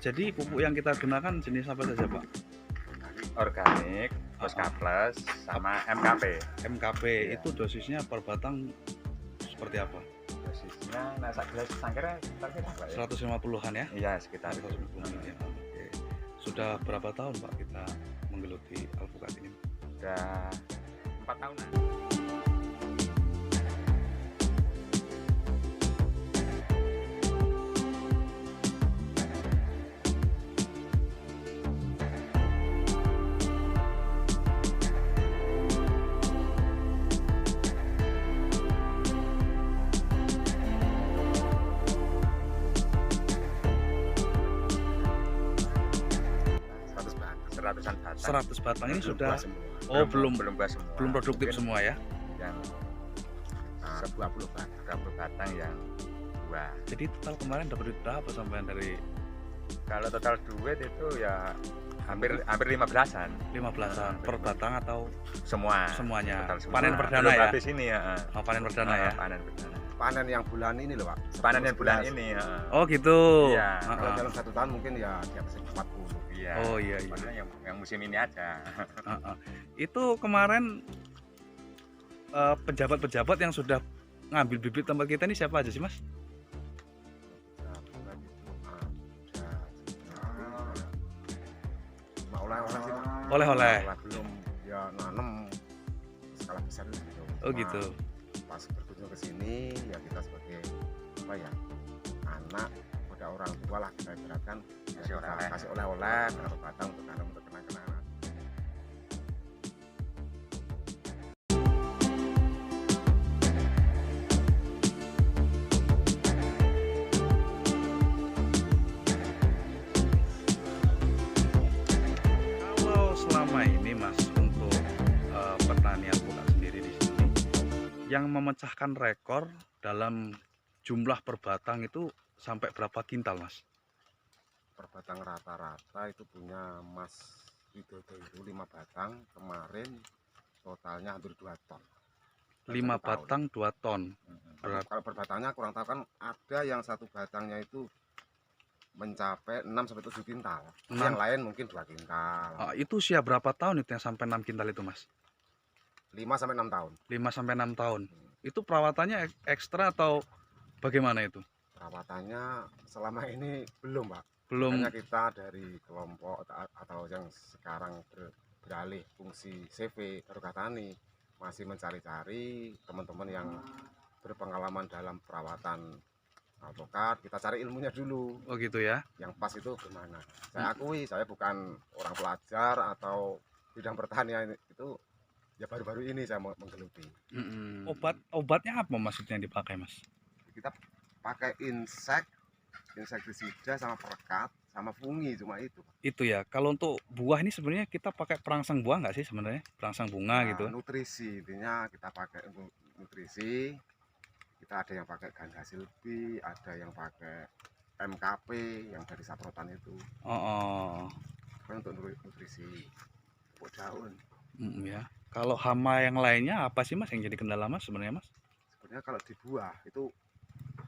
Jadi pupuk yang kita gunakan jenis apa saja, Pak? Organik, Plus sama MKP. MKP Iya. itu dosisnya per batang seperti apa? Dosisnya nah sak gelas sangkirnya sekitar berapa ya? 150-an ya? Iya, sekitar itu. 150 ya. Oke. Sudah berapa tahun Pak kita menggeluti alpukat ini? Udah 4 tahunan. Seratusan batang. 100 batang ini Belum sudah buah semua. belum buah semua. belum produktif Mungkin semua ya. yang Sebuah puluh batang. 30 batang yang buah. Jadi total kemarin dapat duit berapa sampai dari Kalau total duit itu ya hampir 15-an 15-an per batang atau semua. semuanya? Total semua. Panen perdana Belum ya? habis ini ya. Oh, panen perdana ya? Panen perdana. Panen yang bulan ini loh Pak. Panen yang 11. bulan ini ya. Oh gitu. Iya. Kalau Heeh. dalam 1 tahun mungkin ya di atas 40. Iya. Oh iya iya. Padahal yang musim ini aja. Heeh. Itu kemarin pejabat-pejabat yang sudah ngambil bibit tempat kita ini siapa aja sih Mas? Oleh-oleh sih Pak. Oleh-oleh. Belum ya nanem skala besar gitu. Oh gitu. Pas berkunjung ke sini ya kita sebagai apa ya anak pada orang tua lah kita ibaratkan ya Kasih kita oleh-oleh. kasih oleh-oleh berapa batang untuk nanam untuk kenang-kenangan. Kalau selama ini Mas untuk petani alpukat sendiri di sini yang memecahkan rekor dalam jumlah per batang itu sampai berapa kintal Mas? Per batang rata-rata itu punya Mas Widodo itu 5 batang kemarin totalnya hampir 2 ton. 5 Dalam 1 tahun. batang 2 ton. Kalau per batangnya kurang tahu kan ada yang satu batangnya itu mencapai 6 sampai 7 kintal. Yang lain mungkin 2 kintal. Itu usia berapa tahun itu yang sampai 6 kintal itu Mas? 5 sampai 6 tahun. 5 sampai 6 tahun. Itu perawatannya ekstra atau bagaimana itu? Perawatannya selama ini belum Pak. Belum. Makanya kita dari kelompok atau yang sekarang beralih fungsi CV Barokah Tani masih mencari-cari teman-teman yang berpengalaman dalam perawatan alpukat. Kita cari ilmunya dulu. Oh gitu ya. Yang pas itu gimana. Saya akui saya bukan orang pelajar atau bidang pertanian itu ya baru-baru ini saya menggeluti. Obatnya apa maksudnya yang dipakai Mas? Kita pakai insektisida sama perekat sama fungi cuma itu. Itu ya. Kalau untuk buah ini sebenarnya kita pakai perangsang buah nggak sih sebenarnya? Perangsang bunga gitu. Nutrisi intinya kita pakai untuk nutrisi. Kita ada yang pakai ganda silbi, ada yang pakai MKP yang dari saprotan itu. Kan untuk nutrisi pupuk daun. Ya. Kalau hama yang lainnya apa sih Mas yang jadi kendala Mas sebenarnya Mas? Sebenarnya kalau di buah itu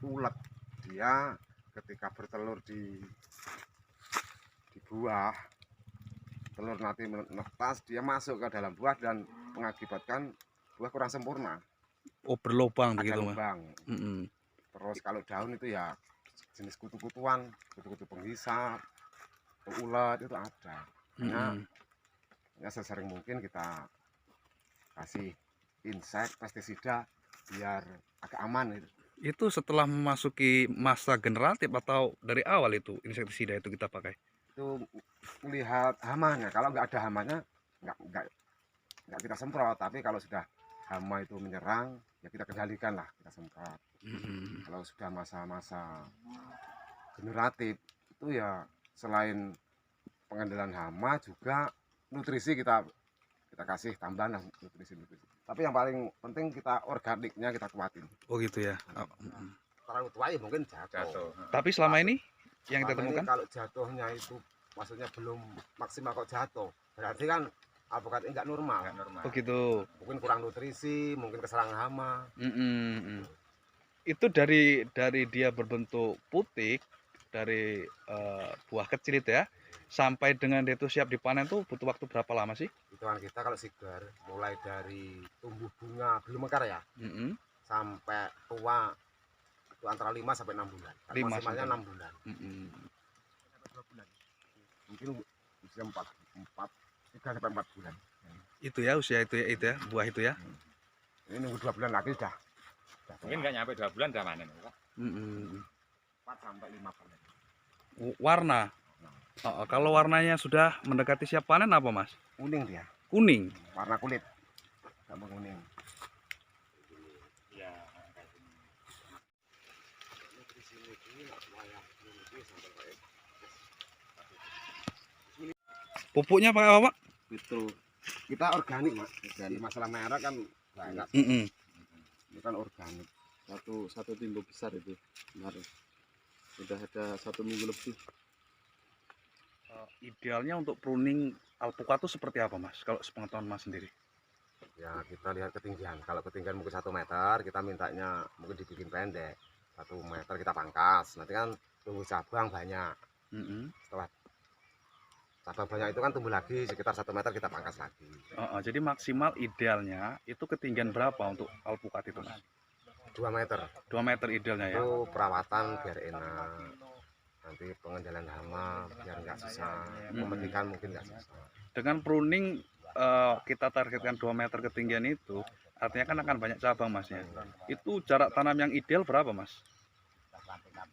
ulet, dia ketika bertelur di buah, telur nanti menetas dia masuk ke dalam buah dan mengakibatkan buah kurang sempurna. Oh berlubang Ada begitu Mas. lubang. Terus kalau daun itu ya jenis kutu-kutuan, kutu-kutu penghisap, ulat itu ada. Ya sesering mungkin kita kasih insek pestisida biar agak aman itu. Itu setelah memasuki masa generatif atau dari awal itu insektisida itu kita pakai? Itu melihat hamanya. Kalau nggak ada hamanya nggak kita semprot, tapi kalau sudah hama itu menyerang ya kita kendalikan lah, kita semprot. Kalau sudah masa-masa generatif itu ya selain pengendalian hama juga nutrisi kita kasih tambahan lah, nutrisi. Tapi yang paling penting kita organiknya kita kuatin. Oh gitu ya. Terlalu tua ya mungkin jatuh. Tapi selama ini yang kita Selama ini temukan kalau jatuhnya itu maksudnya belum maksimal kok jatuh, berarti kan alpukat ini nggak normal. Oh gitu. Mungkin kurang nutrisi, mungkin keserang hama. Itu dari dia berbentuk putih dari buah kecil itu ya sampai dengan dia itu siap dipanen tuh butuh waktu berapa lama sih? Hitungan kita kalau sigar mulai dari tumbuh bunga belum mekar ya Mm-mm. sampai tua itu antara 5 sampai 6 bulan. 5 Maksimalnya sampai 6 bulan. Mm-mm. Mungkin usia 3 sampai 4 bulan. Itu ya usia itu ya buah itu ya. Ini nunggu 2 bulan lagi udah Mungkin nggak nyampe 2 bulan udah panen, Pak. Mm-mm. 4 sampai 5 bulan. Warna. Kalau warnanya sudah mendekati siap panen apa Mas? Kuning dia, Kuning. warna kulit. Sama kuning. Iya. Pupuknya pakai apa Pak? Itu kita organik Mas. Jadi masalah merah kan banyak. Mm-mm. Ini kan organik. Satu timbu besar itu kemarin sudah ada 1 minggu lebih. Idealnya untuk pruning alpukat itu seperti apa Mas? Kalau sepengetahuan Mas sendiri? Ya kita lihat ketinggian. Kalau ketinggian mungkin 1 meter, kita mintanya mungkin dibikin pendek. 1 meter kita pangkas. Nanti kan tumbuh cabang banyak. Mm-mm. Setelah cabang banyak itu kan tumbuh lagi sekitar 1 meter kita pangkas lagi. Jadi maksimal idealnya itu ketinggian berapa untuk alpukat itu Mas? 2 meter. 2 meter idealnya ya? Itu perawatan biar enak. Nanti pengendalian hama biar nggak susah. Pemetikan mungkin nggak susah. Dengan pruning kita targetkan 2 meter ketinggian itu artinya kan akan banyak cabang Mas ya. Itu jarak tanam yang ideal berapa Mas?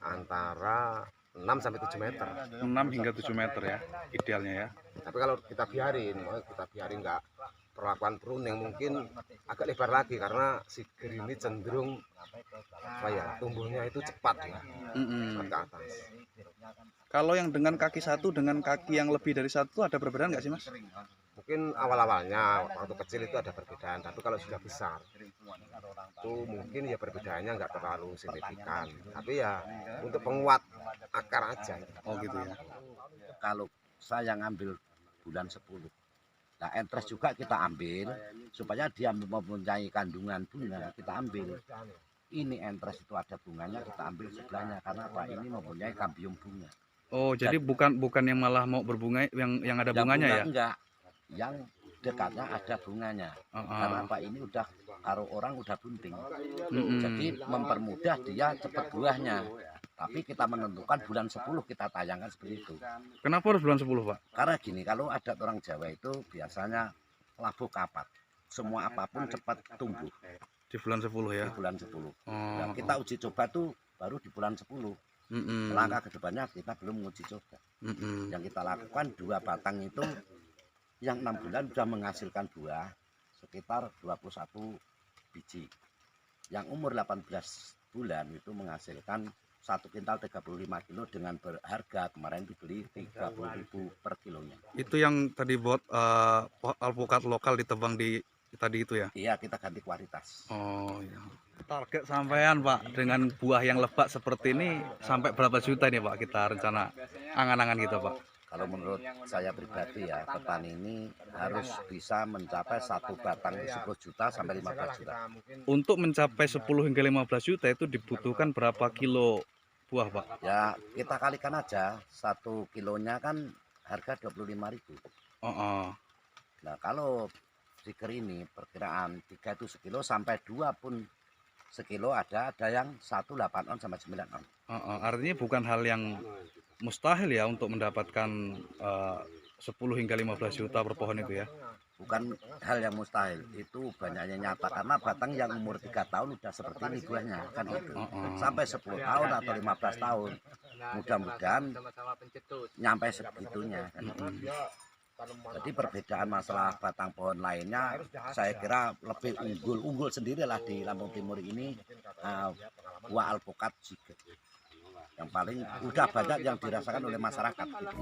Antara 6 sampai 7 meter. 6 hingga 7 meter ya idealnya ya. Tapi kalau kita biarin nggak perlakuan pruning mungkin agak lebar lagi karena siger ini cenderung tumbuhnya itu cepat ya, cepat ke atas. Kalau yang dengan kaki satu dengan kaki yang lebih dari satu ada perbedaan nggak sih Mas? Mungkin awal-awalnya waktu kecil itu ada perbedaan, tapi kalau sudah besar itu mungkin ya perbedaannya nggak terlalu signifikan. Tapi ya untuk penguat akar aja. Oh gitu ya. Kalau saya ngambil bulan 10, nah entres juga kita ambil supaya dia mempunyai kandungan bunga, kita ambil. Ini entres itu ada bunganya, kita ambil sebelahnya karena apa? Ini mempunyai kambium bunga. Oh jadi bukan yang malah mau berbunga yang ada bunganya bunga ya? Enggak, yang dekatnya ada bunganya. Karena apa? Ini udah kalau orang udah bunting, jadi mempermudah dia cepat buahnya. Tapi kita menentukan bulan 10 kita tayangkan seperti itu. Kenapa harus bulan 10 Pak? Karena gini, kalau adat orang Jawa itu biasanya labuh kapat. Semua apapun cepat tumbuh Di bulan 10 ya? di bulan 10. Oh. Nah, kita uji coba tuh baru di bulan 10. Langkah ke depannya kita belum uji coba. Yang kita lakukan 2 batang itu yang 6 bulan sudah menghasilkan buah sekitar 21 biji. Yang umur 18 bulan itu menghasilkan 1 kintal 35 kilo dengan berharga kemarin dibeli 30.000 per kilonya. Itu yang tadi buat alpukat lokal ditebang di tadi itu ya? Iya, kita ganti kualitas. Oh iya. Target sampean Pak dengan buah yang lebat seperti ini sampai berapa juta nih Pak kita rencana angan-angan gitu Pak? Kalau menurut saya pribadi ya, petani ini harus bisa mencapai 1 batang 10 juta sampai 15 juta. Untuk mencapai 10 hingga 15 juta itu dibutuhkan berapa kilo buah Pak? Ya, kita kalikan aja 1 kilonya kan harga 25.000. Nah, kalau siger ini perkiraan 3 itu sekilo sampai 2 pun sekilo ada yang 1 8 on sama 9 on. Artinya bukan hal yang mustahil ya untuk mendapatkan 10 hingga 15 juta per pohon itu ya? Bukan hal yang mustahil, itu banyaknya nyata karena batang yang umur 3 tahun udah seperti ini buahnya kan gitu. Sampai 10 tahun atau 15 tahun mudah-mudahan nyampe segitunya kan. Jadi perbedaan masalah batang pohon lainnya saya kira lebih unggul sendirilah di Lampung Timur ini buah alpukat siger yang paling udah banyak yang dirasakan oleh masyarakat gitu.